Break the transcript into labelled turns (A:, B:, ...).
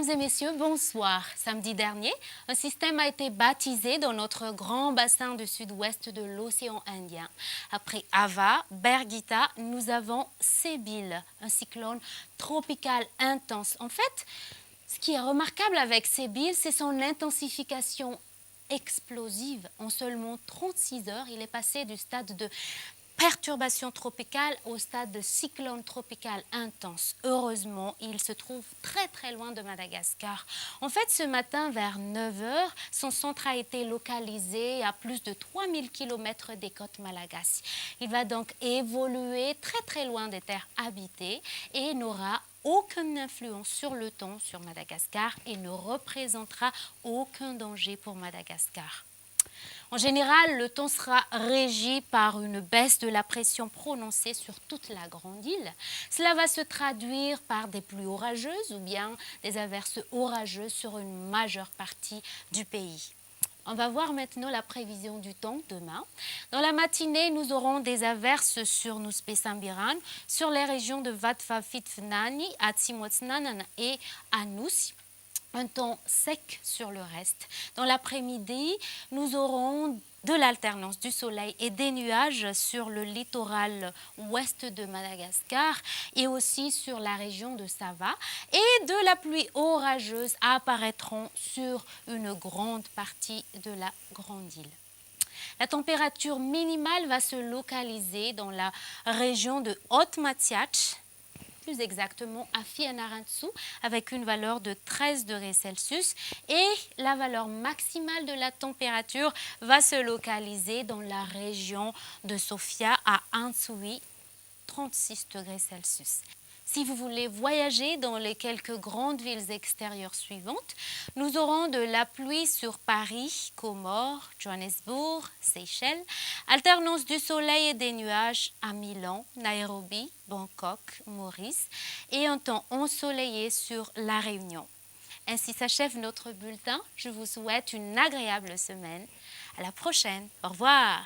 A: Mesdames et messieurs, bonsoir. Samedi dernier, un système a été baptisé dans notre grand bassin du sud-ouest de l'océan Indien. Après Ava, Bergita, nous avons Sébil, un cyclone tropical intense. En fait, ce qui est remarquable avec Sébil, c'est son intensification explosive. En seulement 36 heures, il est passé du stade de perturbation tropicale au stade de cyclone tropical intense. Heureusement, il se trouve très loin de Madagascar. En fait, ce matin, vers 9 heures, son centre a été localisé à plus de 3000 km des côtes malagasy. Il va donc évoluer très loin des terres habitées et n'aura aucune influence sur le temps sur Madagascar et ne représentera aucun danger pour Madagascar. En général, le temps sera régi par une baisse de la pression prononcée sur toute la grande île. Cela va se traduire par des pluies orageuses ou bien des averses orageuses sur une majeure partie du pays. On va voir maintenant la prévision du temps demain. Dans la matinée, nous aurons des averses sur Nuspé-Sambiran, sur les régions de Vatva-Fitfnani, Atsimotsnanan et Anous. Un temps sec sur le reste. Dans l'après-midi, nous aurons de l'alternance du soleil et des nuages sur le littoral ouest de Madagascar et aussi sur la région de Sava. Et de la pluie orageuse apparaîtront sur une grande partie de la grande île. La température minimale va se localiser dans la région de Haute-Matiach, plus exactement à Fianarantsoa, avec une valeur de 13 degrés Celsius. Et la valeur maximale de la température va se localiser dans la région de Sofia à Antsui, 36 degrés Celsius. Si vous voulez voyager dans les quelques grandes villes extérieures suivantes, nous aurons de la pluie sur Paris, Comores, Johannesburg, Seychelles, alternance du soleil et des nuages à Milan, Nairobi, Bangkok, Maurice et un temps ensoleillé sur La Réunion. Ainsi s'achève notre bulletin. Je vous souhaite une agréable semaine. À la prochaine. Au revoir.